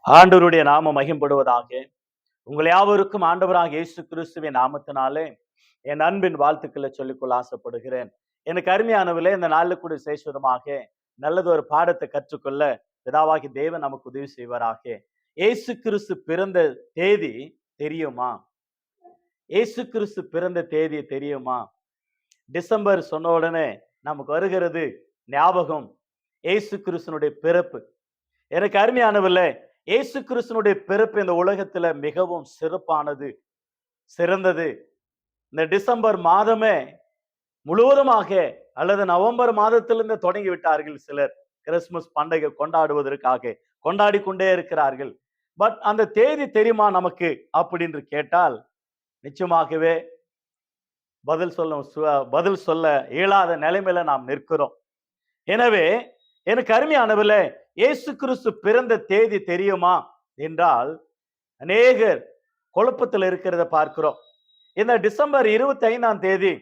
ஆண்டவருடைய நாமம் மகிம்படுவதாக. உங்கள் யாவருக்கும் ஆண்டவராக இயேசு கிறிஸ்துவின் நாமத்தினாலே என் அன்பின் வாழ்த்துக்களை சொல்லிக்கொள்ள ஆசைப்படுகிறேன். எனக்கு அருமையானவர்களே, இந்த நாளில் கூட விசேஷமாக நல்லது ஒரு பாடத்தை கற்றுக்கொள்ள பிதாவாகி தேவன் நமக்கு உதவி செய்வாராக. இயேசு கிறிஸ்து பிறந்த தேதி தெரியுமா? இயேசு கிறிஸ்து பிறந்த தேதி தெரியுமா? டிசம்பர் சொன்ன உடனே நமக்கு வருகிறது ஞாபகம் இயேசு கிறிஸ்துனுடைய பிறப்பு. எனக்கு அருமையானவர்களே, இயேசு கிறிஸ்துனுடைய பிறப்பு இந்த உலகத்துல மிகவும் சிறப்பானது, சிறந்தது. இந்த டிசம்பர் மாதமே முழுவதுமாக அல்லது நவம்பர் மாதத்திலிருந்து தொடங்கி விட்டார்கள் சிலர் கிறிஸ்துமஸ் பண்டிகை கொண்டாடுவதற்காக கொண்டாடி கொண்டே இருக்கிறார்கள். பட் அந்த தேதி தெரியுமா நமக்கு அப்படின்னு கேட்டால் நிச்சயமாகவே பதில் சொல்ல இயலாத நிலைமையில நாம் நிற்கிறோம். எனவே எனக்கு அருமையானவர்களே, இயேசு கிறிஸ்து பிறந்த தேதி தெரியுமா என்றால் அநேகர் குழப்பத்தில் இருக்கிறத பார்க்கிறோம். இந்த டிசம்பர் 25ஆம் தேதி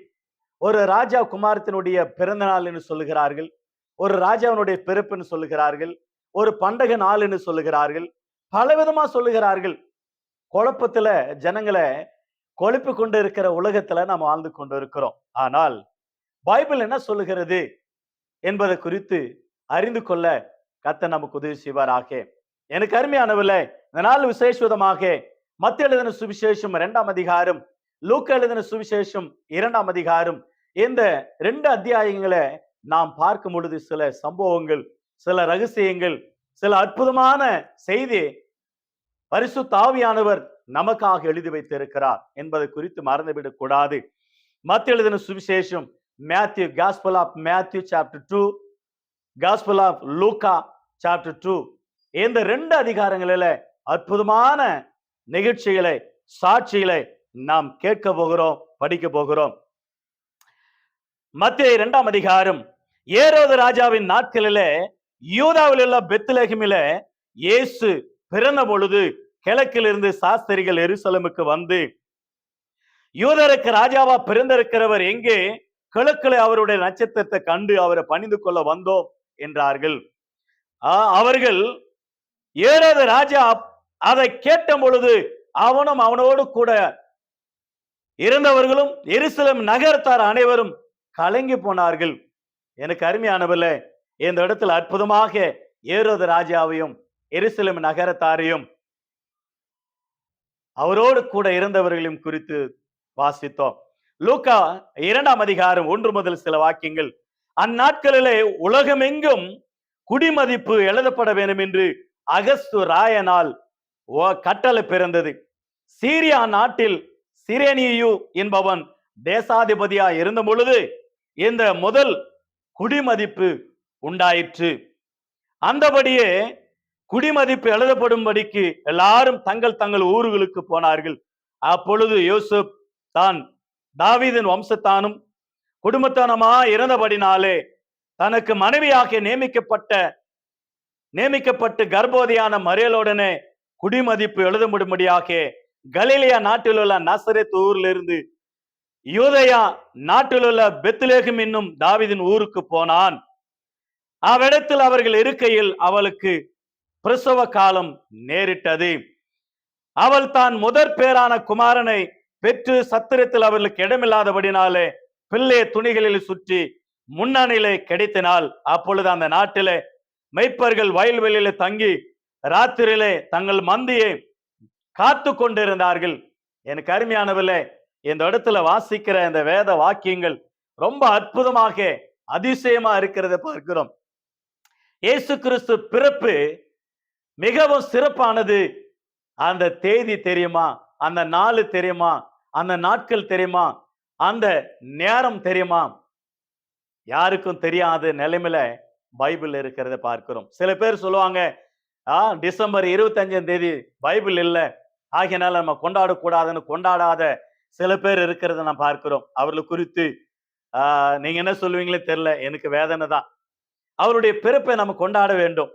ஒரு ராஜா குமாரத்தினுடைய பிறந்த நாள் என்று சொல்லுகிறார்கள், ஒரு ராஜாவினுடைய பிறப்புன்னு சொல்லுகிறார்கள், ஒரு பண்டக நாள் என்று சொல்லுகிறார்கள், பலவிதமா சொல்லுகிறார்கள். குழப்பத்துல ஜனங்களை கொழுப்பி கொண்டு இருக்கிற உலகத்துல நாம் வாழ்ந்து கொண்டு இருக்கிறோம். ஆனால் பைபிள் என்ன சொல்லுகிறது என்பதை குறித்து அறிந்து கொள்ள கர்த்தர் நமக்கு உதவி செய்வாராக. எனக்கு அருமையானவர்களே, இந்த நாள் விசேஷமாக மத்தேயு எழுதின சுவிசேஷம் 2ஆம் அதிகாரம், லூக்கா எழுதின சுவிசேஷம் 2ஆம் அதிகாரம், இந்த 2 அத்தியாயங்களை நாம் பார்க்கும் பொழுது சில சம்பவங்கள், சில ரகசியங்கள், சில அற்புதமான செய்தி பரிசுத்த ஆவியானவர் நமக்காக எழுதி வைத்திருக்கிறார் என்பதை குறித்து மறந்துவிடக் கூடாது. மத்தேயு எழுதின சுவிசேஷம், Matthew, gospel of Matthew chapter 2, gospel of லூக்கா சாப்டர் 2, இந்த 2 அதிகாரங்களில அற்புதமான நிகழ்ச்சிகளை, சாட்சிகளை நாம் கேட்க போகிறோம், படிக்க போகிறோம். மத்தேயு 2ஆம் அதிகாரம், ஏரோது ராஜாவின் நாட்களிலே யூதாவில் உள்ள பெத்லகேமிலே இயேசு பிறந்த பொழுது கிழக்கிலிருந்து சாஸ்திரிகள் எருசலேமுக்கு வந்து, யூதருக்கு ராஜாவா பிறந்திருக்கிறவர் எங்கே? கிழக்கிலே அவருடைய நட்சத்திரத்தை கண்டு அவரை பணிந்து கொள்ள வந்தோம் என்றார்கள். அவர்கள் ஏரோது ராஜா அதை கேட்ட பொழுது அவனும் அவனோடு கூட இருந்தவர்களும் எருசலேம் நகரத்தார் அனைவரும் கலங்கி போனார்கள். எனக்கு அருமையானவர்களே, இந்த இடத்துல அற்புதமாக ஏரோது ராஜாவையும் எருசலேம் நகரத்தாரையும் அவரோடு கூட இருந்தவர்களையும் குறித்து வாசித்தோம். லூக்கா 2ஆம் அதிகாரம் 1 முதல் சில வாக்கியங்கள். அந்நாட்களிலே உலகமெங்கும் குடிமதிப்பு எழுதப்பட வேண்டும் என்று அகஸ்து ராயனால் கட்டளை பிறந்தது. சீரியா நாட்டில் சிரேனியு என்பவன் தேசாதிபதியா இருந்த பொழுது இந்த முதல் குடிமதிப்பு உண்டாயிற்று. அந்தபடியே குடிமதிப்பு எழுதப்படும்படிக்கு எல்லாரும் தங்கள் தங்கள் ஊர்களுக்கு போனார்கள். அப்பொழுது யோசேப் தான் தாவீதின் வம்சத்தானும் குடும்பத்தானுமா இருந்தபடினாலே தனக்கு மனைவியாக நியமிக்கப்பட்டு கர்ப்பவதியான மரியலோடனே குடிமதிப்பு எழுதப்படும்படியாக கலிலேயா நாட்டில் உள்ள நசரேத் ஊரிலிருந்து யூதேயா நாட்டில் உள்ள பெத்லகேம் என்னும் தாவீதின் ஊருக்கு போனான். அவ்விடத்தில் அவர்கள் இருக்கையில் அவளுக்கு பிரசவ காலம் நேரிட்டது. அவள் தான் முதற் பேரான குமாரனை பெற்று சத்திரத்தில் அவர்களுக்கு இடமில்லாதபடினாலே பிள்ளை துணிகளில் சுற்றி முன்னணியிலே கிடைத்தினாள். அப்பொழுது அந்த நாட்டிலே மெய்ப்பர்கள் வயல்வெளியில தங்கி ராத்திரியிலே தங்கள் மந்தியை காத்து கொண்டிருந்தார்கள். எனக்கு அருமையானவர்களே, இந்த இடத்துல வாசிக்கிற இந்த வேத வாக்கியங்கள் ரொம்ப அற்புதமாக அதிசயமா இருக்கிறத பார்க்கிறோம். இயேசு கிறிஸ்து பிறப்பு மிகவும் சிறப்பானது. அந்த தேதி தெரியுமா? அந்த நாள் தெரியுமா? அந்த நாட்கள் தெரியுமா? அந்த நேரம் தெரியுமா? யாருக்கும் தெரியாத நிலைமையில பைபிள் இருக்கிறத பார்க்கிறோம். சில பேர் சொல்லுவாங்க, டிசம்பர் 25ஆம் தேதி பைபிள் இல்லை, ஆகியனால நம்ம கொண்டாடக்கூடாதுன்னு கொண்டாடாத சில பேர் இருக்கிறத நான் பார்க்கிறோம். அவர்கள் குறித்து நீங்க என்ன சொல்லுவீங்களே தெரியல, எனக்கு வேதனை தான். அவருடைய பிறப்பை நம்ம கொண்டாட வேண்டும்,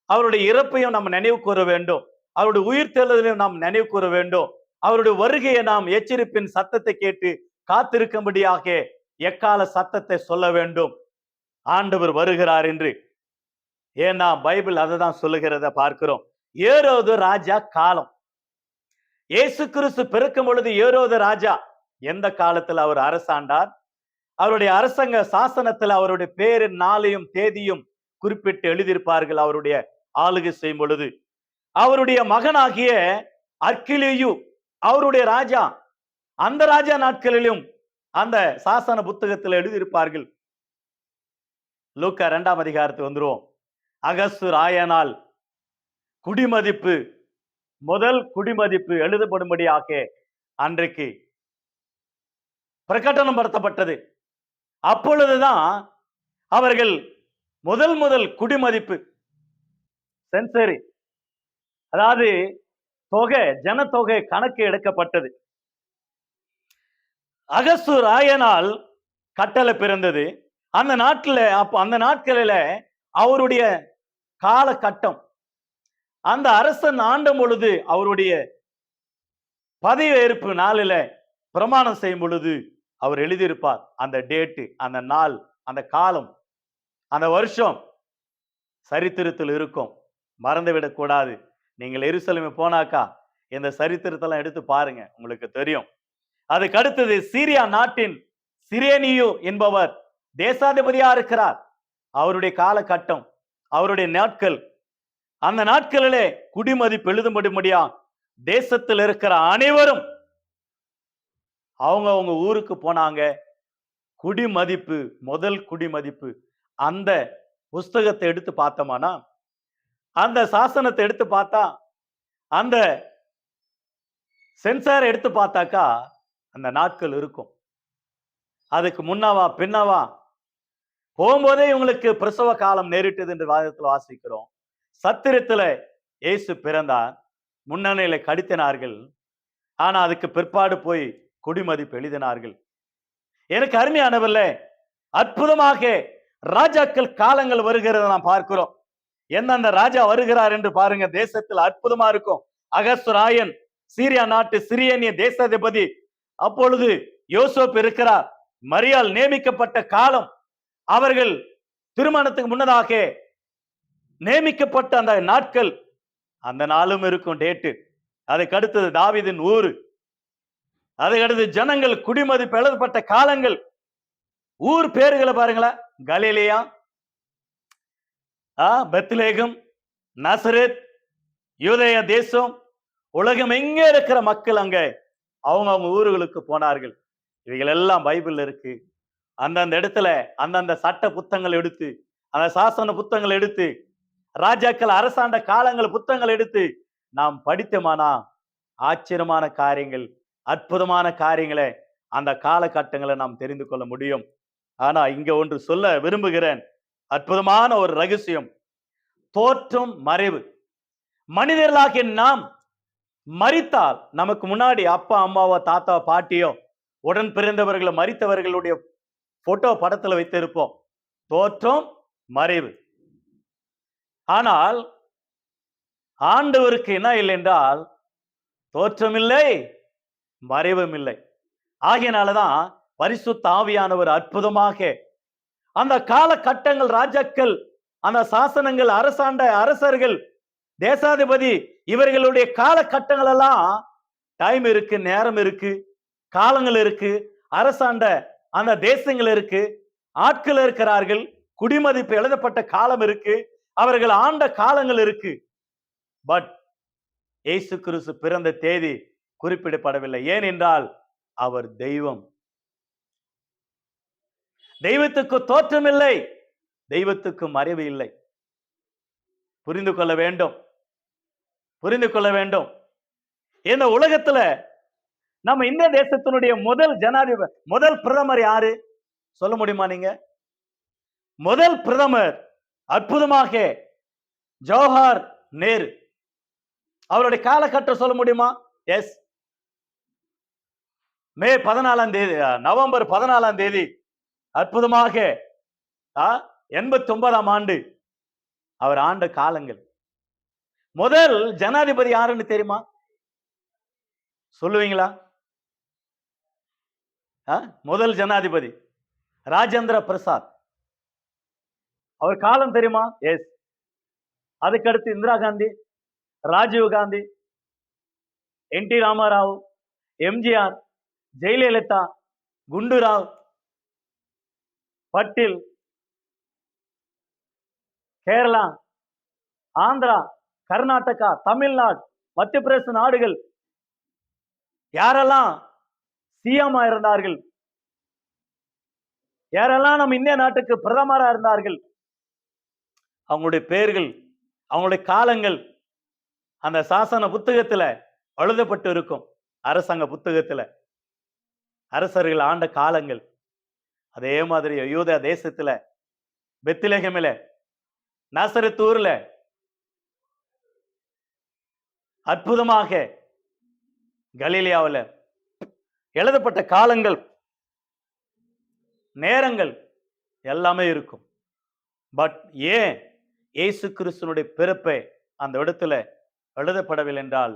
அவருடைய இறப்பையும் நம்ம நினைவு கூற வேண்டும், அவருடைய உயிர்த்தெழுதலையும் நாம் நினைவு கூற வேண்டும், அவருடைய வருகையை நாம் எச்சரிப்பின் சத்தத்தை கேட்டு காத்திருக்கும்படியாக எக்கால சத்தத்தை சொல்ல வேண்டும், ஆண்டவர் வருகிறார் என்று. ஏன்னா பைபிள் அதை தான் சொல்லுகிறத பார்க்கிறோம். ஏரோது ராஜா காலம். இயேசு கிறிஸ்து பிறக்கும் பொழுது ஏரோது ராஜா எந்த காலத்தில் அவர் அரசாண்டார், அவருடைய அரசாங்க சாசனத்தில் அவருடைய பேரு நாளையும் தேதியும் குறிப்பிட்டு எழுதியிருப்பார்கள். அவருடைய ஆளுகை செய்யும் பொழுது அவருடைய மகனாகிய அர்க்கிலியு அவருடைய ராஜா, அந்த ராஜா நாட்களிலும் அந்த சாசன புத்தகத்தில் எழுதியிருப்பார்கள். லூக்கா 2ஆம் அதிகாரத்துக்கு வந்துருவோம். அகஸ்து ராயனால் குடிமதிப்பு, முதல் குடிமதிப்பு எழுதப்படும்படியாக அன்றைக்கு பிரகடனம் படுத்தப்பட்டது. அப்பொழுதுதான் அவர்கள் முதல் குடிமதிப்பு சென்சரி, அதாவது தொகை, ஜனத்தொகை கணக்கு எடுக்கப்பட்டது. அகஸ்து ராயனால் கட்டளை பிறந்தது. அந்த நாட்களில் அவருடைய காலகட்டம், அந்த அரசன் ஆண்ட பொழுது அவருடைய பதவியேற்பு நாளில் பிரமாணம் செய்யும் பொழுது அவர் எழுதியிருப்பார். அந்த டேட்டு, அந்த நாள், அந்த காலம், அந்த வருஷம் சரித்திரத்தில் இருக்கும், மறந்துவிடக் கூடாது. நீங்கள் எருசலேம் போனாக்கா இந்த சரித்திரத்தெல்லாம் எடுத்து பாருங்க, உங்களுக்கு தெரியும். அதுக்கு அடுத்தது சீரியா நாட்டின் சிரேனியு என்பவர் தேசாதிபதியா இருக்கிறார். அவருடைய காலகட்டம், அவருடைய நாட்கள், அந்த நாட்களிலே குடிமதிப்பு எழுதும்படியா தேசத்தில் இருக்கிற அனைவரும் அவங்க ஊருக்கு போனாங்க. குடிமதிப்பு, முதல் குடிமதிப்பு, அந்த புஸ்தகத்தை எடுத்து பார்த்தோமானா, அந்த சாசனத்தை எடுத்து பார்த்தா, அந்த சென்சார் எடுத்து பார்த்தாக்கா அந்த நாட்கள் இருக்கும். அதுக்கு முன்னவா பின்னவா போகும்போதே இவங்களுக்கு பிரசவ காலம் நேரிட்டது என்று வாதத்தில் வாசிக்கிறோம். சத்திரத்துல இயேசு பிறந்தார், முன்னணியில கடித்தினார்கள். ஆனா அதுக்கு பிற்பாடு போய் குடிமதிப்பு எழுதினார்கள். எனக்கு அருமையானவல்ல, அற்புதமாக ராஜாக்கள் காலங்கள் வருகிறத நாம் பார்க்கிறோம். எந்தெந்த ராஜா வருகிறார் என்று பாருங்க. தேசத்தில் அற்புதமா இருக்கும். அகஸ்து ராயன் சீரியா நாட்டு சிரியனிய தேசாதிபதி. அப்பொழுது யோசேப்பு இருக்கிறார். மரியாள் நியமிக்கப்பட்ட காலம், அவர்கள் திருமணத்துக்கு முன்னதாக நியமிக்கப்பட்ட அந்த நாட்கள், அந்த நாளும் இருக்கும் டேட்டு. அதுக்கு அடுத்தது தாவீதின் ஊரு, அதுக்கடுத்து ஜனங்கள் குடிமதிப்பு எழுதப்பட்ட காலங்கள், ஊர் பேருகளை பாருங்களேன். கலிலேயா, பெத்லகேம், நசரேத், யூதேயா தேசம், உலகம் எங்கே இருக்கிற மக்கள் அங்க அவங்க ஊர்களுக்கு போனார்கள். இவைகள் எல்லாம் பைபிள் இருக்கு. அந்தந்த இடத்துல அந்தந்த சட்ட புத்தகங்கள் எடுத்து, அந்த சாசன புத்தகங்கள் எடுத்து, ராஜாக்கள் அரசாண்ட காலங்கள் புத்தகங்கள் எடுத்து நாம் படித்தோமானா ஆச்சரியமான காரியங்கள், அற்புதமான காரியங்களை அந்த காலகட்டங்களை நாம் தெரிந்து கொள்ள முடியும். ஆனா இங்க ஒன்று சொல்ல விரும்புகிறேன், அற்புதமான ஒரு ரகசியம். தோற்றம் மறைவு. மனிதர்களாகிய நாம் மரித்தால் நமக்கு முன்னாடி அப்பா அம்மாவோ தாத்தா பாட்டியோ உடன் பிறந்தவர்களை மரித்தவர்களுடைய போட்டோ படத்துல வைத்திருப்போம். தோற்றம் மறைவு. ஆனால் ஆண்டவருக்கு என்ன இல்லை என்றால் தோற்றம் இல்லை, மறைவும் இல்லை. ஆகையினாலதான் பரிசுத்த ஆவியானவர் அற்புதமாக அந்த காலகட்டங்கள், ராஜாக்கள், அந்த சாசனங்கள், அரசாண்ட அரசர்கள், தேசாதிபதி, இவர்களுடைய காலகட்டங்கள் எல்லாம் டைம் இருக்கு, நேரம் இருக்கு, காலங்கள் இருக்கு, அரசாண்ட அந்த தேசங்கள் இருக்கு, ஆட்கள் இருக்கிறார்கள், குடிமதிப்பு எழுதப்பட்ட காலம் இருக்கு, அவர்கள் ஆண்ட காலங்கள் இருக்கு. பட் இயேசு கிறிஸ்து பிறந்த தேதி குறிப்பிடப்படவில்லை. ஏனென்றால் அவர் தெய்வம். தெய்வத்துக்கு தோற்றம் இல்லை, தெய்வத்துக்கு மறைவு இல்லை. புரிந்து கொள்ள வேண்டும், புரிந்து கொள்ள வேண்டும். இந்த உலகத்துல நம்ம இந்த தேசத்தினுடைய முதல் ஜனாதிபதி, முதல் பிரதமர் யாரு சொல்ல முடியுமா நீங்க? முதல் பிரதமர் அற்புதமாக ஜவஹர் நேரு. அவருடைய காலகட்டம் சொல்ல முடியுமா? எஸ், மே 14ஆம் தேதி, நவம்பர் 14ஆம் தேதி அற்புதமாக 89ஆம் ஆண்டு அவர் ஆண்ட காலங்கள். முதல் ஜனாதிபதி யாருன்னு தெரியுமா? சொல்லுவீங்களா? முதல் ஜனாதிபதி ராஜேந்திர பிரசாத். அவர் காலம் தெரியுமா? எஸ். அதுக்கடுத்து இந்திரா காந்தி, ராஜீவ் காந்தி, என்.டி. ராமாராவ், எம்ஜிஆர், ஜெயலலிதா, குண்டுராவ், பட்டில், கேரளா, ஆந்திரா, கர்நாடகா, தமிழ்நாடு, மத்திய பிரதேச நாடுகள் யாரெல்லாம் சிஎம் இருந்தார்கள், யாரெல்லாம் நம்ம இந்திய நாட்டுக்கு பிரதமரா இருந்தார்கள், அவங்களுடைய பெயர்கள், அவங்களுடைய காலங்கள் அந்த சாசன புத்தகத்துல எழுதப்பட்டு இருக்கும். அரசாங்க புத்தகத்துல அரசர்கள் ஆண்ட காலங்கள். அதே மாதிரி யூதா தேசத்துல பெத்லெகேமில, நாசரேத்தூர்ல அற்புதமாக கலிலேயாவில் எழுதப்பட்ட காலங்கள், நேரங்கள் எல்லாமே இருக்கும். பட் ஏன் இயேசு கிறிஸ்துனுடைய பிறப்பை அந்த இடத்துல எழுதப்படவில்லை என்றால்,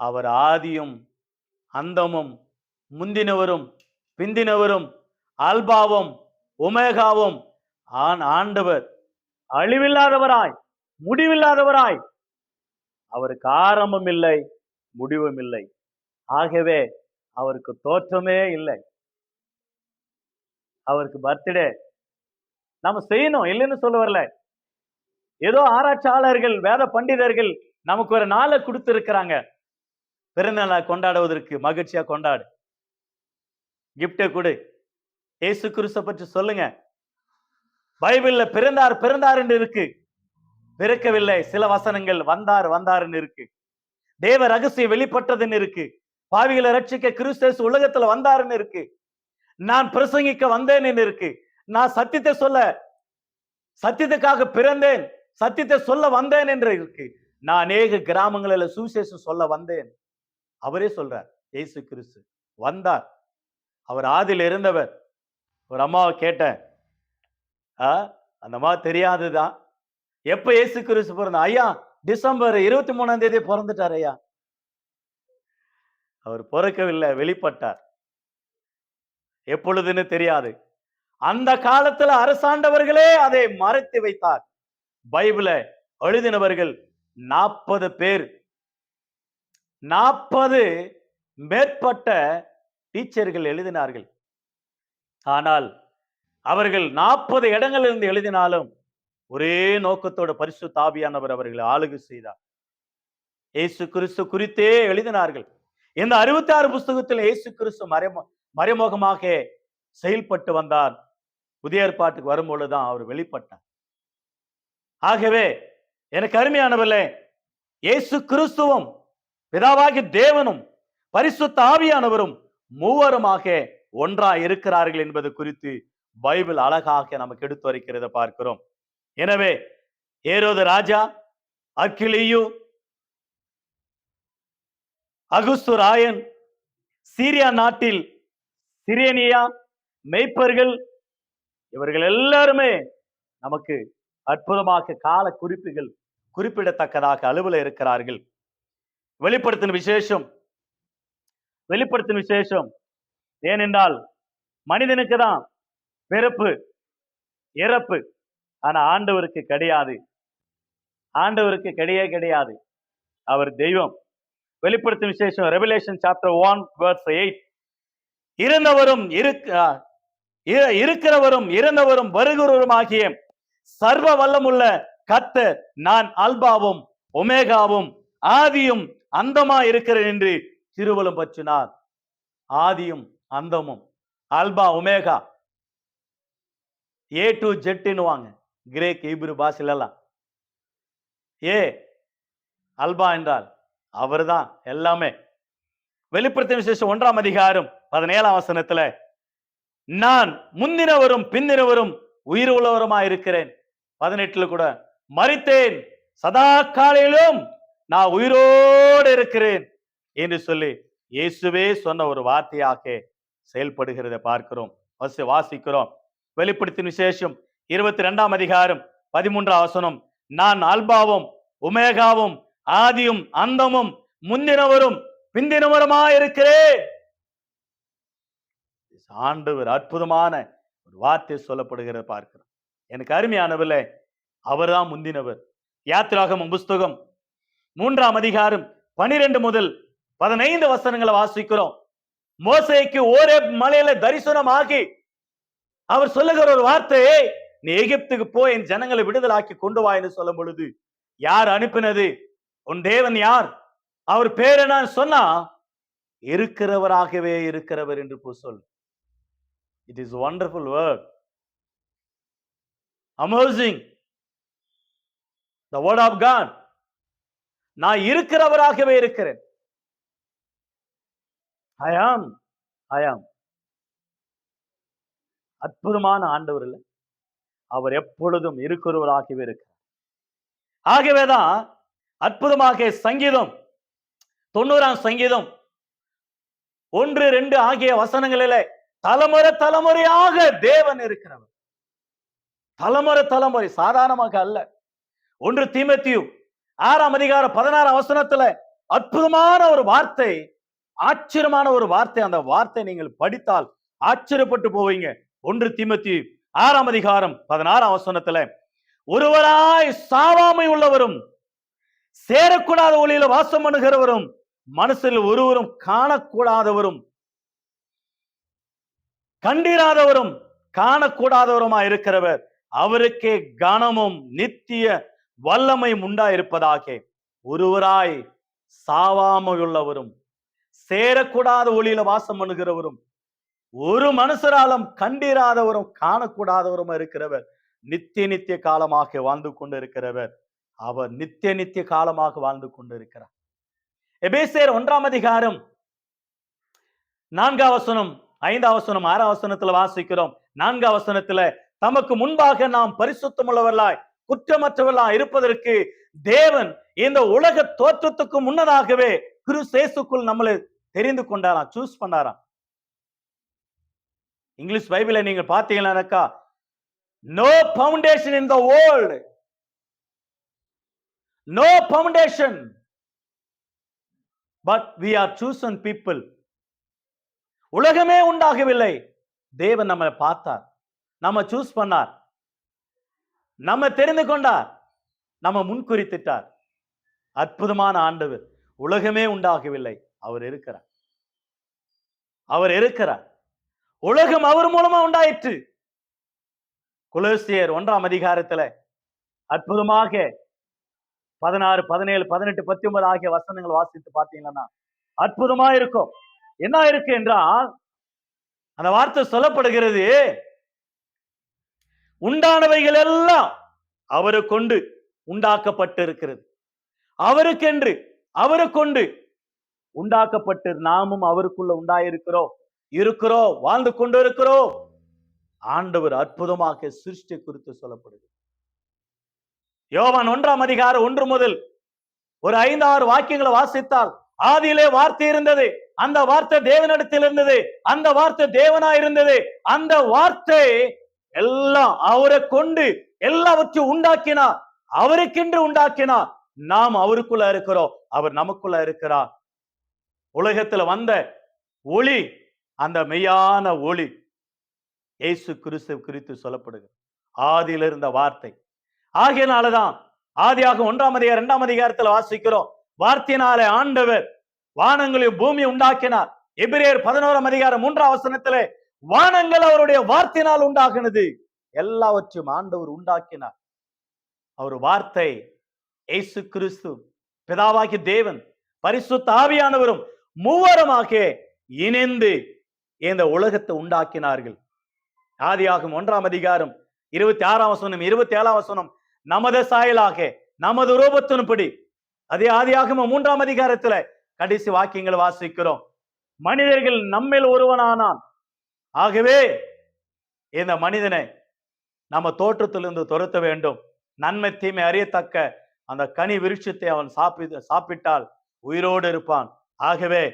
அவர் ஆதியும் அந்தமும் முந்தினவரும் பிந்தினவரும் ஆல்பாவும் ஒமேகாவும் ஆண்டவர், அழிவில்லாதவராய் முடிவில்லாதவராய், அவருக்கு ஆரம்பம் இல்லை முடிவும் இல்லை. ஆகவே அவருக்கு தோற்றமே இல்லை. அவருக்கு பர்த்டே நம்ம செய்யணும் இல்லைன்னு சொல்ல வரல. ஏதோ ஆராய்ச்சியாளர்கள் வேத பண்டிதர்கள் நமக்கு ஒரு நாளை கொடுத்து இருக்கிறாங்க, பிறந்த நாளை கொண்டாடுவதற்கு. மகிழ்ச்சியா கொண்டாடு, கிஃப்டை கொடு, இயேசு கிறிஸ்துவை பற்றி சொல்லுங்க. பைபிள்ல பிறந்தார் பிறந்தார் என்று இருக்கு, பிறக்கவில்லை. சில வசனங்கள் வந்தார் வந்தாருன்னு இருக்கு. தேவ ரகசியம் வெளிப்பட்டதுன்னு இருக்கு. பாவிகளை ரட்சிக்க கிறிஸ்து உலகத்துல வந்தாருன்னு இருக்கு. நான் பிரசங்கிக்க வந்தேன் இருக்கு. நான் சத்தியத்தை சொல்ல, சத்தியத்துக்காக பிறந்தேன், சத்தியத்தை சொல்ல வந்தேன் என்று இருக்கு. நான் அநேக கிராமங்களில் சுவிசேஷம் சொல்ல வந்தேன். அவரே சொல்றார், இயேசு கிறிஸ்து வந்தார். அவர் ஆதியில் இருந்தவர். ஒரு அம்மாவை கேட்டேன், அந்த அம்மா தெரியாதுதான். எப்ப இயேசு கிறிஸ்து பிறந்த? ஐயா, டிசம்பர் 23ஆம் தேதி பிறந்துட்டார் ஐயா. அவர் பிறக்கவில்லை, வெளிப்பட்டார். எப்பொழுதுன்னு தெரியாது. அந்த காலத்துல அரசாண்டவர்களே அதை மறைத்து வைத்தார். பைபிளை எழுதினவர்கள் 40 பேர், 40 மேற்பட்ட டீச்சர்கள் எழுதினார்கள். ஆனால் அவர்கள் 40 இடங்களிலிருந்து எழுதினாலும் ஒரே நோக்கத்தோட பரிசுத்த ஆவியானவர் அவர்களை ஆளுகை செய்தார். இயேசு கிறிஸ்து குறித்தே எழுதினார்கள். இந்த 66 புஸ்தகத்தில் இயேசு கிறிஸ்து மறைமுகமாக செயல்பட்டு வந்தார். புதிய ஏற்பாட்டுக்கு வரும்பொழுதுதான் அவர் வெளிப்பட்டார். ஆகவே எனக்கு அருமையானவர்களே, இயேசு கிறிஸ்துவும் பிதாவாகிய தேவனும் பரிசுத்த ஆவியானவரும் மூவருமாக ஒன்றாய் இருக்கிறார்கள் என்பது குறித்து பைபிள் அழகாக நமக்கு எடுத்துரைக்கிறத பார்க்கிறோம். எனவே ஏரோது ராஜா, அக்கிலியு, அகுஸ்து ராயன், சீரியா நாட்டில் சிரேனியா மெய்ப்பர்கள், இவர்கள் எல்லாருமே நமக்கு அற்புதமாக கால குறிப்புகள் குறிப்பிடத்தக்கதாக அளவில் இருக்கிறார்கள். வெளிப்படுத்தின விசேஷம் ஏனென்றால் மனிதனுக்கு தான் பிறப்பு இறப்பு, ஆனா ஆண்டவருக்கு கிடையாது. ஆண்டவருக்கு கிடையாது. அவர் தெய்வம். வெளிப்படுத்தின விசேஷம் ரெவலேஷன் சாப்டர் 1:8, இருந்தவரும் இருக்கிறவரும் இறந்தவரும் வருகிறவரும் ஆகிய சர்வ வல்லமுள்ள கர்த்தர் நான் அல்பாவும் ஒமேகாவும் ஆதியும் அந்தமா இருக்கிறேன் என்று திருவள்ளுவம் பற்றினார். ஆதியும் அந்தமும், alpha omega, A to Z வாங்க கிரேக் ஹீப்ரு பாஷையிலெல்லாம். அல்பா என்றால் அவர்தான் எல்லாமே. வெளிப்படுத்தின விசேஷம் 1ஆம் அதிகாரம் 17ஆம் வசனத்துல, நான் முந்தினவரும் பிந்தினவரும் உயிர் உள்ளவருமா இருக்கிறேன். 18ல கூட மரித்தேன், சதா காலையிலும் நான் உயிரோடு இருக்கிறேன் என்று சொல்லி இயேசுவே சொன்ன ஒரு வார்த்தையாக செயல்படுகிறத பார்க்கிறோம், வாசிக்கிறோம். வெளிப்படுத்தின விசேஷம் 22ஆம் அதிகாரம் 13ஆம் வசனம், நான் அல்பாவும் ஒமேகாவும் ஆதியும் அந்தமும் முந்தினவரும் பிந்தினவருமா இருக்கிறேன். ஆண்டவர் அற்புதமான ஒரு வார்த்தை சொல்லப்படுகிறத பார்க்கிறோம். எனக்கு அருமையானவர்களே, அவர்தான் முந்தினவர். யாத்திராகமம் புஸ்தகம் 3ஆம் அதிகாரம் 12 முதல் 15 வசனங்களை வாசிக்கிறோம். மோசேக்கு ஓரேப் மலையில தரிசனமாகி அவர் சொல்லுகிற ஒரு வார்த்தையை, நீ எகிப்துக்கு போய் என் ஜனங்களை விடுதலாக்கி கொண்டு வா என்று சொல்லும் பொழுது, யார் அனுப்பினது? உன் தேவன் யார்? அவர் பேர் என்ன சொன்னா, இருக்கிறவராகவே இருக்கிறவர் என்று சொல். It is wonderful word, amazing, the word of God. நான் இருக்கிறவராகவே இருக்கிறேன். ஐ ஆம், ஐ ஆம். அற்புதமான ஆண்டவர் இல்லை, அவர் எப்பொழுதும் இருக்கிறவராகவே இருக்கிறார். ஆகவேதான் அற்புதமாக சங்கீதம் 90ஆம் சங்கீதம் 1, 2 ஆகிய வசனங்களிலே தலைமுறை தலைமுறையாக தேவன் இருக்கிறவர். தலைமுறை தலைமுறை, சாதாரணமாக அல்ல. 1 தீமோத்தேயு 6ஆம் அதிகாரம் 16ஆம் வசனத்துல அற்புதமான ஒரு வார்த்தை, ஆச்சரியமான ஒரு வார்த்தை. அந்த வார்த்தை நீங்கள் படித்தால் ஆச்சரியப்பட்டு போவீங்க. 1 தீமோத்தேயு 6ஆம் அதிகாரம் 16ஆம் வசனத்துல, ஒருவராய் சாவாமை உள்ளவரும் சேரக்கூடாத ஒளியில வாசம் பண்ணுகிறவரும் மனசில் ஒருவரும் காணக்கூடாதவரும் கண்டிராதவரும் காணக்கூடாதவருமா இருக்கிறவர், அவருக்கே கனமும் நித்திய வல்லமையும் உண்டாயிருப்பதாக. ஒருவராய் சாவாமையுள்ளவரும் சேரக்கூடாத ஒளியில வாசம் பண்ணுகிறவரும் ஒரு மனுஷராலும் கண்டிராதவரும் காணக்கூடாதவரும் இருக்கிறவர், நித்திய நித்திய காலமாக வாழ்ந்து கொண்டு இருக்கிறவர். அவர் நித்திய நித்திய காலமாக வாழ்ந்து கொண்டு இருக்கிறார். எபேசியர் 1ஆம் அதிகாரம் 4ஆம் வசனம் 5ஆம் வசனம் 6ஆம் வசனத்துல வாசிக்கிறோம். 4ஆம் வசனத்துல, தமக்கு முன்பாக நாம் பரிசுத்தமுள்ளவர்களாய் குற்றமற்றவர்களாய் இருப்பதற்கு தேவன் இந்த உலக தோற்றத்துக்கு முன்னதாகவே கிறிஸ்து இயேசுக்குள் நம்மளை தெரிந்து கொண்டாராம், சூஸ் பண்ணாராம். இங்கிலீஷ் பைபிளை நீங்க பாத்தீங்கன்னாக்கா, no foundation in the world, no foundation, but we are chosen people. உலகமே உண்டாகவில்லை, தேவன் நம்மை பார்த்தார், நம்ம சூஸ் பண்ணார், நம்ம தெரிந்து கொண்டார், நம்ம முன்குறித்திட்டார். அற்புதமான ஆண்டவர். உலகமே உண்டாகவில்லை, அவர் இருக்கிறார், அவர் இருக்கிறார். உலகம் அவர் மூலமா உண்டாயிற்று. கொலோசியர் 1ஆம் அதிகாரத்துல அற்புதமாக 16, 17, 18, 19 ஆகிய வசனங்கள் வாசித்து பார்த்தீங்கன்னா அற்புதமா இருக்கும். என்ன இருக்கு என்றால், அந்த வார்த்தை சொல்லப்படுகிறது, உண்டானவைகள் எல்லாம் அவரை கொண்டு உண்டாக்கப்பட்டு இருக்கிறது. அவருக்கென்று அவரை கொண்டு உண்டாக்கப்பட்டு நாமும் அவருக்குள்ள உண்டாயிருக்கிறோம், இருக்கிறோம், வாழ்ந்து கொண்டு இருக்கிறோம். ஆண்டவர் அற்புதமாக சிருஷ்டி குறித்து சொல்லப்படுகிறது. யோவான் 1ஆம் அதிகாரம் 1 முதல் ஒரு 5, 6 வாக்கியங்களை வாசித்தால், ஆதியிலே வார்த்தை இருந்தது, அந்த வார்த்தை தேவனிடத்தில் இருந்தது, அந்த வார்த்தை தேவனா இருந்தது, அந்த வார்த்தை எல்லாம் அவரை கொண்டு எல்லாவற்றையும் உண்டாக்கினார், அவருக்கென்று உண்டாக்கினார். நாம் அவருக்குள்ள இருக்கிறோம், அவர் நமக்குள்ள இருக்கிறார். உலகத்துல வந்த ஒளி, அந்த மெய்யான ஒளி இயேசு கிறிஸ்து குறித்து சொல்லப்படுகிறது. ஆதியில இருந்த வார்த்தை. ஆகையினாலதான் ஆதியாக 1ஆம் அதிகாரம் 2ஆம் அதிகாரத்தில் வாசிக்கிறோம், வார்த்தையினாலே ஆண்டவர் வானங்களையும் பூமியை உண்டாக்கினார். எபிரேயர் 11ஆம் அதிகாரம் 3ஆம் வசனத்திலே, வானங்கள் அவருடைய வார்த்தையினால் உண்டாகினது, எல்லாவற்றையும் ஆண்டவர் உண்டாக்கினார். அவர் வார்த்தை இயேசு கிறிஸ்து, பிதாவாகி தேவன், பரிசுத்த ஆவியானவரும் மூவருமாக இணைந்து இந்த உலகத்தை உண்டாக்கினார்கள். ஆதியாகமம் 1ஆம் அதிகாரம் 26ஆம் வசனம் 27ஆம் வசனம், நமது சாயலாக நமது ரூபத்தின்படி. அதே ஆதியாகமம் 3ஆம் அதிகாரத்துல கடைசி வாக்கியங்களை வாசிக்கிறோம், மனிதர்கள் நம்மில் ஒருவனானான். ஆகவே இந்த மனிதனை நம்ம தோற்றத்திலிருந்து துரத்த வேண்டும். நன்மை தீமை அறியத்தக்க அந்த கனி விருட்சத்தை அவன் சாப்பிட்டால் உயிரோடு இருப்பான். ஆகவே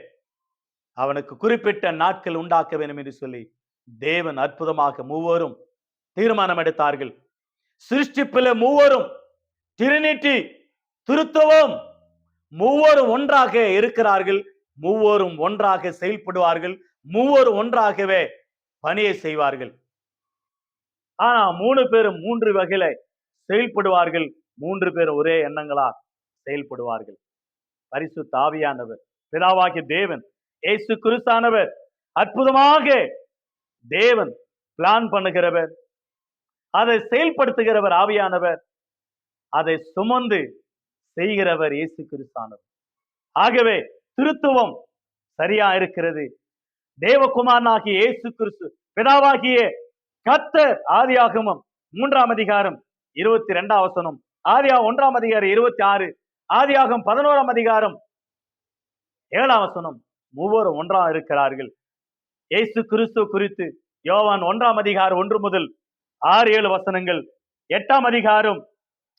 அவனுக்கு குறிப்பிட்ட நாட்கள் உண்டாக்க வேண்டும் என்று சொல்லி தேவன் அற்புதமாக மூவரும் தீர்மானம் எடுத்தார்கள். சிருஷ்டிப்பில மூவரும் டிரினிட்டி, திருத்துவம், மூவரும் ஒன்றாக இருக்கிறார்கள், மூவரும் ஒன்றாக செயல்படுவார்கள், மூவரும் ஒன்றாகவே பணியை செய்வார்கள். ஆனா 3 பேரும் 3 வகையில செயல்படுவார்கள், 3 பேரும் ஒரே எண்ணங்களா செயல்படுவார்கள். பரிசுத்த ஆவியானவர், பிதாவாகிய தேவன், இயேசு கிறிஸ்தானவர், அற்புதமாக தேவன் பிளான் பண்ணுகிறவர், அதை செயல்படுத்துகிறவர் ஆவியானவர், அதை சுமந்து செய்கிறவர் இயேசு கிறிஸ்தானவர். ஆகவே திருத்துவம் சரியா இருக்கிறது. தேவகுமாரனாகிய இயேசு கிறிஸ்து, பிதாவாகிய கர்த்தர், ஆதியாகமம் 3ஆம் அதிகாரம் 22ஆம் வசனம், ஆதியாகமம் 1ஆம் அதிகாரம் 26, ஆதியாகமம் 11ஆம் அதிகாரம் 7ஆம் வசனம், மூவரும் ஒன்றா இருக்கிறார்கள். இயேசு கிறிஸ்து குறித்து யோவான் 1ஆம் அதிகாரம் 1 முதல் 6-7 வசனங்கள், 8ஆம் அதிகாரம்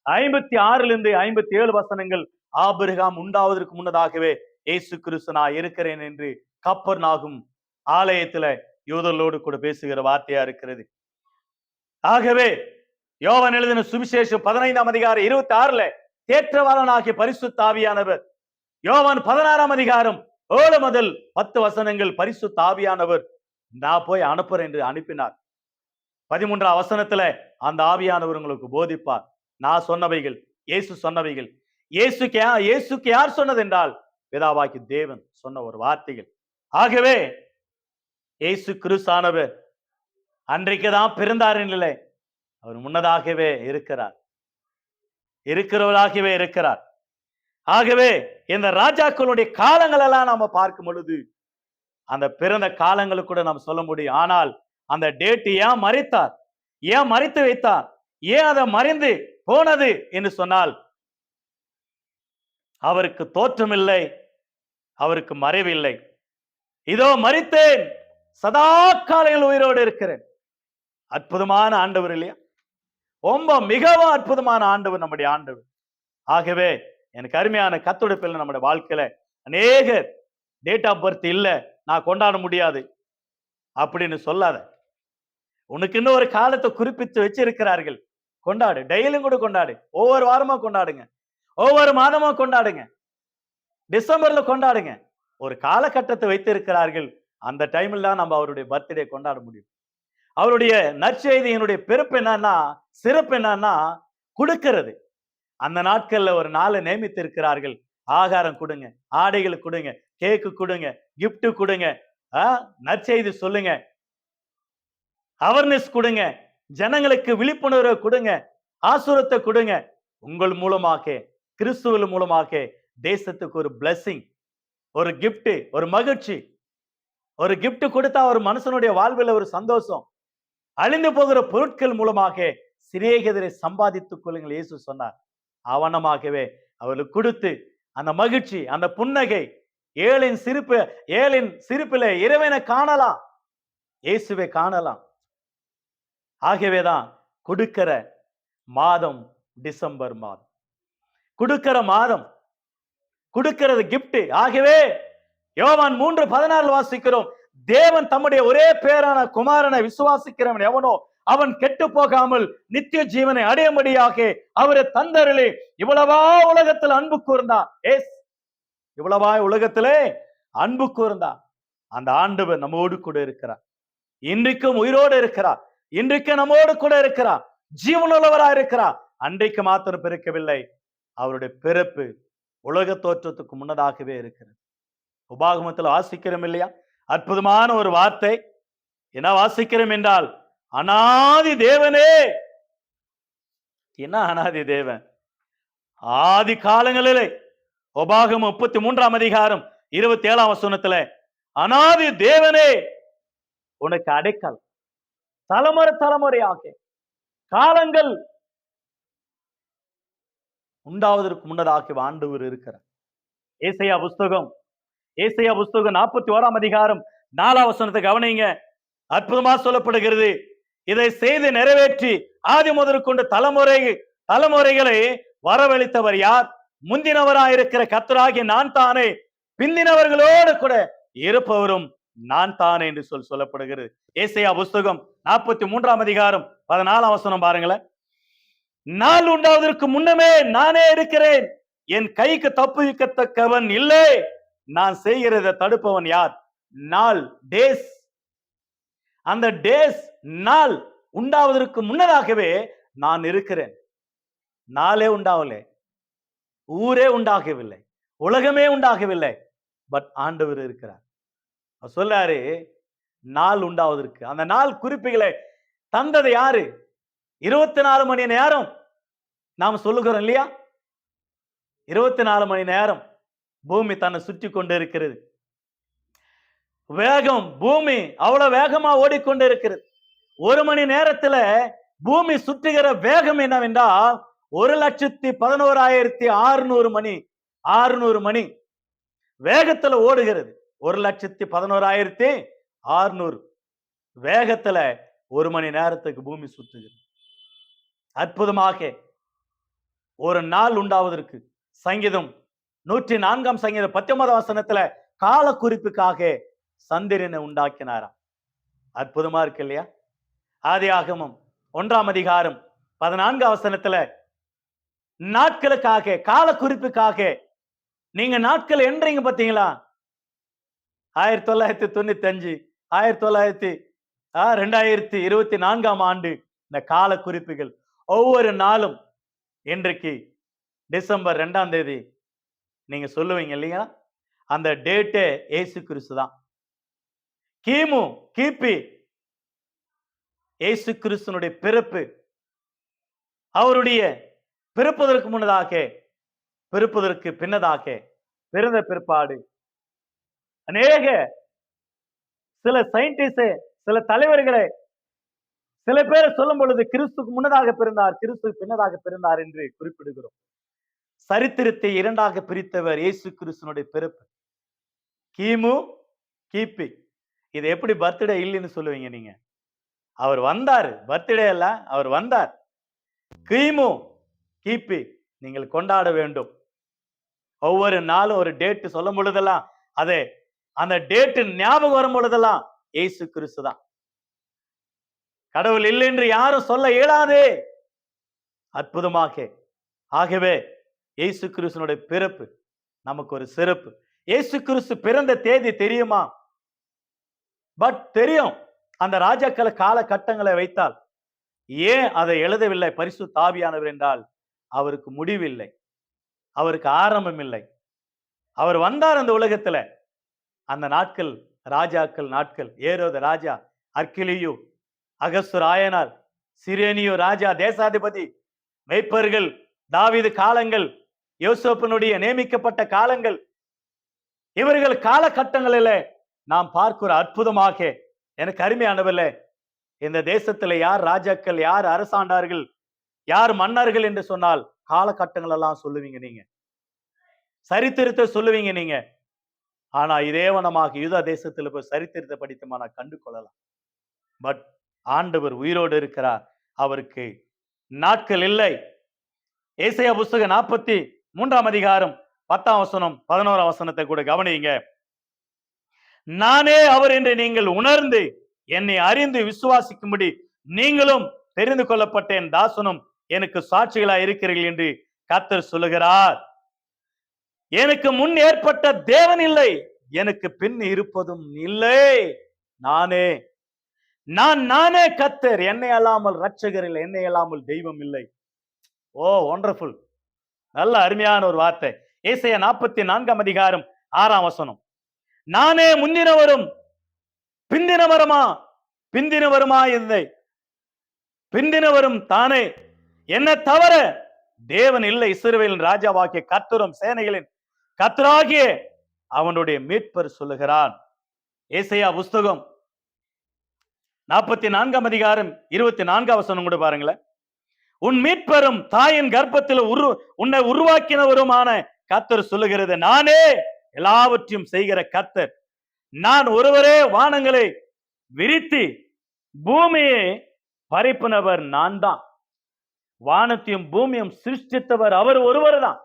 56 57 வசனங்கள், ஆபிரகாம் உண்டாவதற்கு முன்னதாகவே இயேசு கிறிஸ்து நான் இருக்கிறேன் என்று கப்பர்நாகும் ஆலயத்துல யூதர்களோடு கூட பேசுகிற வார்த்தையா இருக்கிறது. ஆகவே யோவான் எழுதின சுவிசேஷம் 15ஆம் அதிகாரம் 26 தேற்றவாளனாகிய பரிசுத்த ஆவியானவர், யோவான் 16ஆம் அதிகாரம் 7 முதல் 10 வசனங்கள், பரிசுத்த ஆவியானவர் நான் போய் அனுப்புறேன் என்று அனுப்பினார். 13ஆம் வசனத்துல அந்த ஆவியானவர் உங்களுக்கு போதிப்பார். நான் சொன்னவைகள், இயேசு சொன்னவைகள். இயேசுக்கு யார் சொன்னது என்றால் பிதாவாகிய தேவன் சொன்ன ஒரு வார்த்தைகள். ஆகவே இயேசு கிறிஸ்தானவர் அன்றைக்குதான் பிறந்தார் இல்லை, அவர் முன்னதாகவே இருக்கிறார், இருக்கிறவராகவே இருக்கிறார். ஆகவே இந்த ராஜாக்களுடைய காலங்கள் எல்லாம் நாம பார்க்கும் பொழுது அந்த பிறந்த காலங்களுக்கு கூட நாம் சொல்ல முடியும். ஆனால் அந்த டேட் ஏன் மறைத்தார், ஏன் மறைத்து வைத்தார், ஏன் அதை மறைந்து போனது என்று சொன்னால் அவருக்கு தோற்றம் இல்லை, அவருக்கு மறைவில்லை. இதோ மரித்தேன், சதா காலங்கள் உயிரோடு இருக்கிறேன். அற்புதமான ஆண்டவர் இல்லையா? ரொம்ப மிகவும் அற்புதமான ஆண்டவர் நம்முடைய ஆண்டவர். ஆகவே எனக்கு அருமையான கர்த்தருடைய பிள்ளை, நம்முடைய வாழ்க்கையில அநேக டேட் ஆஃப் பர்த் இல்ல, நான் கொண்டாட முடியாது அப்படின்னு சொல்லாத. உனக்கு இன்னும் ஒரு காலத்தை குறிப்பிட்டு வச்சிருக்கிறார்கள், கொண்டாடு. டெய்லியும் கூட கொண்டாடு, ஒவ்வொரு வாரமா கொண்டாடுங்க, ஒவ்வொரு மாதமா கொண்டாடுங்க, டிசம்பர்ல கொண்டாடுங்க. ஒரு காலகட்டத்தை வைத்திருக்கிறார்கள், அந்த டைம்ல தான் நம்ம அவருடைய பர்த்டே கொண்டாட முடியும். அவருடைய நற்செய்தியினுடைய பிறப்பு என்னன்னா, சிறப்பு என்னன்னா கொடுக்கிறது. அந்த நாட்கள்ல ஒரு நாளை நியமித்து இருக்கிறார்கள். ஆகாரம் கொடுங்க, ஆடைகள் கொடுங்க, கேக்கு கொடுங்க, கிஃப்ட் கொடுங்க, நற்செய்தி சொல்லுங்க, அவேர்னஸ் கொடுங்க, ஜனங்களுக்கு விழிப்புணர்வு கொடுங்க, ஆசுரத்தை கொடுங்க. உங்கள் மூலமாக, கிறிஸ்துவின் மூலமாக தேசத்துக்கு ஒரு பிளஸிங், ஒரு கிஃப்ட், ஒரு மகிழ்ச்சி. ஒரு கிஃப்ட் கொடுத்தா ஒரு மனுஷனுடைய வாழ்வில் ஒரு சந்தோஷம். அழிந்து போகிற பொருட்கள் மூலமாக சிறியகதிரை சம்பாதித்துக் கொள்ளுங்கள் இயேசு சொன்னார். அவனமாகவே அவர்களுக்கு கொடுத்து அந்த மகிழ்ச்சி, அந்த புன்னகை, ஏழின் சிரிப்பில இறைவனை காணலாம், இயேசுவை காணலாம். ஆகவேதான் கொடுக்கிற மாதம் டிசம்பர் மாதம், கொடுக்கிற மாதம், கொடுக்கிறது கிஃப்ட். ஆகவே யோவான் 3:16 வாசிக்கிறோம், தேவன் தம்முடைய ஒரே பேரான குமாரனை விசுவாசிக்கிறவன் எவனோ அவன் கெட்டு போகாமல் நித்திய ஜீவனை அடையும்படியாக அவரை தந்தருளே இவ்வளவா உலகத்தில் அன்பு கூர்ந்தார். இவ்வளவா உலகத்திலே அன்பு கூர்ந்தார். அந்த ஆண்டவர் நம்மோடு கூட இருக்கிறார், இன்றைக்கும் உயிரோடு இருக்கிறார், இன்றைக்கு நம்மோடு கூட இருக்கிறார், ஜீவனுள்ளவராக இருக்கிறார். அன்றைக்கு மாத்திரம் பிறக்கவில்லை, அவருடைய பிறப்பு உலக தோற்றத்துக்கு முன்னதாகவே இருக்கிறது. உபாகமத்தில் வாசிக்கிறோம் இல்லையா? அற்புதமான ஒரு வார்த்தை. என்ன வாசிக்கிறோம் என்றால், அனாதி தேவனே. என்ன அனாதி தேவன்? ஆதி காலங்களிலே உபாகமம் 33ஆம் அதிகாரம் 27ஆம் வசனத்துல, அனாதி தேவனே உனக்கு அடைக்கல், தலைமுறை தலைமுறையாக காலங்கள் உண்டாவதற்கு முன்னதாக ஆண்டவர் இருக்கிறார். ஏசாயா புஸ்தகம் 41ஆம் அதிகாரம் 4ஆம் வசனத்தை கவனிங்க. அற்புதமா சொல்லப்படுகிறது, இதை செய்து நிறைவேற்றி ஆதி முதற்கொண்டு தலைமுறைகளை வரவழைத்தவர் யார்? முந்தினவராயிருக்கிற கர்த்தராகிய நான் தானே, பிந்தினவர்களோடு கூட இருப்பவரும் நான் தானே என்று சொல்லப்படுகிறது. ஏசாயா புஸ்தகம் 43ஆம் அதிகாரம் 14ஆம் வசனம் பாருங்களேன். நாள் உண்டாவதற்கு முன்னமே நானே இருக்கிறேன், என் கைக்கு தப்புவிக்கத்தக்கவன் இல்லை, நான் செய்கிறதை தடுப்பவன் யார்? நாள், டேஸ். அந்த டேஸ், நாள் உண்டாவதற்கு முன்னதாகவே நான் இருக்கிறேன். நாளே உண்டாவலே, ஊரே உண்டாகவில்லை, உலகமே உண்டாகவில்லை, பட் ஆண்டவர் இருக்கிறார். சொல்லாரு நாள் உண்டாவதற்கு. அந்த நாள் குறிப்புகளை தந்தது யாரு? 24 மணி நேரம் நாம் சொல்லுகிறோம் இல்லையா? 24 மணி நேரம் பூமி தன்னை சுற்றி கொண்டு இருக்கிறது. வேகம், பூமி அவ்வளவு வேகமா ஓடிக்கொண்டு இருக்கிறது. 1 மணி நேரத்துல பூமி சுற்றுகிற வேகம் என்னவென்றால் 1,11,600 மணி 600 மணி வேகத்துல ஓடுகிறது. 1,11,600 வேகத்துல 1 மணி நேரத்துக்கு பூமி சுற்றுகிறது. அற்புதமாக ஒரு நாள் உண்டாவதற்கு சங்கீதம் 104 சங்கீதம் 19 வசனத்துல கால குறிப்புக்காக சந்திரனை உண்டாக்கினாராம். அற்புதமா இருக்கு இல்லையா? ஆதியாகமம் 1 அதிகாரம் 14 வசனத்துல நாட்களுக்காக கால குறிப்புக்காக நீங்க நாட்கள் என்றீங்க பாத்தீங்களா? 1995 2024 ஆண்டு இந்த கால குறிப்புகள் ஒவ்வொரு நாளும் இன்றைக்கு டிசம்பர் 2ஆம் தேதி நீங்க சொல்லுவீங்க இல்லையா? அந்த டேட்டே இயேசு கிறிஸ்து தான். கிமு கிபி இயேசு கிறிஸ்துனுடைய பிறப்பு, அவருடைய பிறப்பதற்கு முன்னதாக, பிறப்பதற்கு பின்னதாக, பிறந்த பிற்பாடு அநேக சில சயின்டிஸ்ட், சில தலைவர்களை சில பேர் சொல்லும் பொழுது கிறிஸ்துக்கு முன்னதாக பிறந்தார், கிறிஸ்துக்கு பின்னதாக பிறந்தார் என்று குறிப்பிடுகிறோம். சரித்திரத்தை 2ஆக பிரித்தவர் இயேசு கிறிஸ்துனுடைய பிறப்பு. கிமு கிபி. இது எப்படி பர்த்டே இல்லைன்னு சொல்லுவீங்க நீங்க? அவர் வந்தார், பர்த்டே அல்ல, அவர் வந்தார். கிமு கிபி நீங்கள் கொண்டாட வேண்டும். ஒவ்வொரு நாளும் ஒரு டேட் சொல்லும் பொழுதெல்லாம் அதே அந்த டேட் ஞாபகம் வரும் பொழுதெல்லாம் இயேசு கிறிஸ்து தான். கடவுள் இல்லை என்று யாரும் சொல்ல இயலாது. அற்புதமாக. ஆகவே இயேசு கிறிஸ்துனுடைய பிறப்பு நமக்கு ஒரு சிறப்பு. இயேசு கிறிஸ்து பிறந்த தேதி தெரியுமா? பட் தெரியும். அந்த ராஜாக்கள காலகட்டங்களை வைத்தால் ஏன் அதை எழுதவில்லை பரிசுத்த ஆவியானவர் என்றால் அவருக்கு முடிவில்லை, அவருக்கு ஆரம்பம் இல்லை. அவர் வந்தார் அந்த உலகத்துல. அந்த நாட்கள் ராஜாக்கள் நாட்கள். ஏரோது ராஜா, அர்க்கிலியு, அகஸ்து ராயனார், சிரேனியு ராஜா, தேசாதிபதி, மெய்ப்பர்கள், தாவீது காலங்கள், யோசேப்பினுடைய நியமிக்கப்பட்ட காலங்கள், இவர்கள் காலகட்டங்களில நாம் பார்க்கிற அற்புதமாக எனக்கு அருமையானவர்களே, இந்த தேசத்துல யார் ராஜாக்கள், யார் அரசாண்டார்கள், யார் மன்னர்கள் என்று சொன்னால் காலகட்டங்கள் எல்லாம் சொல்லுவீங்க நீங்க, சரித்திரத்தை சொல்லுவீங்க நீங்க. ஆனா இதேவனமாக யூதா தேசத்துல போய் சரித்திரத்தை படித்தோமா கண்டு கொள்ளலாம். பட் ஆண்டவர் உயிரோடு இருக்கிறார், அவருக்கு நாட்கள் இல்லை. ஏசாயா புஸ்தகம் 43 அதிகாரம் 10 வசனம் 11 வசனத்தை கூட கவனியுங்க. நானே அவர் என்று நீங்கள் உணர்ந்து என்னை அறிந்து விசுவாசிக்கும்படி நீங்களும் தெரிந்து கொள்ளப்பட்டேன், தாசனும் எனக்கு சாட்சிகளாய் இருக்கிறீர்கள் என்று கர்த்தர் சொல்லுகிறார். எனக்கு முன் ஏற்பட்ட தேவன் இல்லை, எனக்கு பின் இருப்பதும் இல்லை. நானே கர்த்தர், என்னை அல்லாமல் ரட்சகர் இல்லை, என்னை அல்லாமல் தெய்வம் இல்லை. ஓ ஒண்டர்ஃபுல். நல்ல அருமையான ஒரு வார்த்தை. ஏசாயா 44 அதிகாரம் 6 வசனம். நானே முந்தினவரும் பிந்தினவருமா இல்லை, பிந்தினவரும் தானே, என்ன தவிர தேவன் இல்லை. இஸ்ரவேலின் ராஜாவாகிய கர்த்தரும் சேனைகளின் கர்த்தராகிய அவனுடைய மீட்பர் சொல்லுகிறான். ஏசாயா புஸ்தகம் 44 அதிகாரம் 24 வசனம் கூட பாருங்களேன். உன் மீட்பரும் தாயின் கர்ப்பத்தில் உன்னை உருவாக்கினவருமான கர்த்தர் சொல்லுகிறது, நானே எல்லாவற்றையும் செய்கிற கர்த்தர், நான் ஒருவரே வானங்களை விரித்து பூமியை பறிப்பினவர் நான் தான். வானத்தையும் பூமியும் சிருஷ்டித்தவர் அவர் ஒருவர் தான்,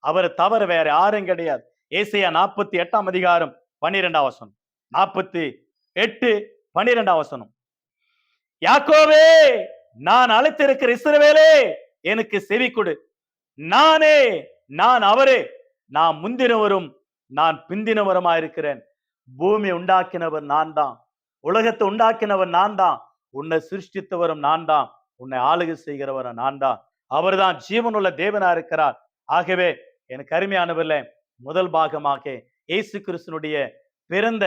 அவர் தவிர வேற யாரும் கிடையாது. ஏசாயா 48 அதிகாரம் 12 வசனம், 48:12 வசனம். யாக்கோபே, நான் அழைத்திருக்கிற இஸ்ரவேலே, எனக்கு செவி கொடு. நான் அவரே, நான் முந்தினவரும் நான் பிந்தினவருமா இருக்கிறேன். பூமி உண்டாக்கினவர் நான் தான், உலகத்தை உண்டாக்கினவர் நான் தான், உன்னை சிருஷ்டித்தவரும் நான் தான், உன்னை ஆளுகை செய்கிறவரும் நான் தான். அவர் தான் ஜீவனுள்ள தேவனா இருக்கிறார். ஆகவே எனக்கு அருமையானவர்களே, முதல் பாகமாக இயேசு கிறிஸ்துனுடைய பிறந்த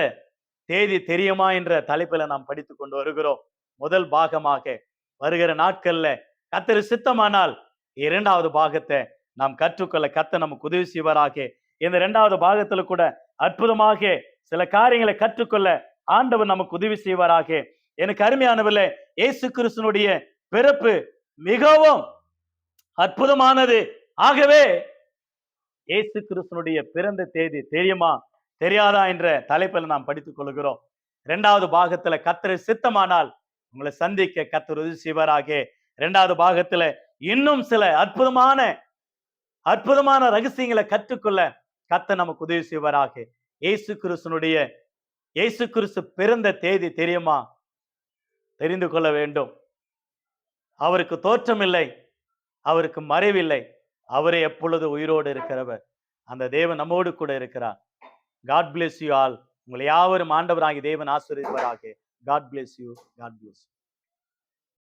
தேதி தெரியுமா என்ற தலைப்பில் நாம் படித்துக் கொண்டு வருகிறோம். முதல் பாகமாக வருகிற நாட்கள்ல கர்த்தர் சித்தமானால் இரண்டாவது பாகத்தை நாம் கற்றுக்கொள்ள கர்த்தர் நமக்கு உதவி செய்வாராக. இந்த இரண்டாவது பாகத்துல கூட அற்புதமாக சில காரியங்களை கற்றுக்கொள்ள ஆண்டவர் நமக்கு உதவி செய்வாராக. எனக்கு அருமையானவர்களே, இயேசு கிறிஸ்துனுடைய பிறப்பு மிகவும் அற்புதமானது. ஆகவே இயேசு கிறிஸ்துனுடைய பிறந்த தேதி தெரியுமா தெரியாதா என்ற தலைப்பில் நாம் படித்துக் கொள்கிறோம். இரண்டாவது பாகத்துல கர்த்தர் சித்தமானால் உங்களை சந்திக்க கர்த்தர் உதவி செய்வாராக. இரண்டாவது பாகத்துல இன்னும் சில அற்புதமான ரகசியங்களை கற்றுக்கொள்ள கர்த்தர் நமக்கு உதவி செய்வாராக. இயேசு கிறிஸ்து பிறந்த தேதி தெரியுமா? தெரிந்து கொள்ள வேண்டும். அவருக்கு தோற்றம் இல்லை, அவருக்கு மறைவில்லை, அவரே எப்பொழுது உயிரோடு இருக்கிறவர். அந்த தேவன் நம்மோடு கூட இருக்கிறார். God bless you all. உங்களை யாவரும் ஆண்டவராகிய தேவன் ஆசீர்வதிப்பாராக. God bless you. God bless you.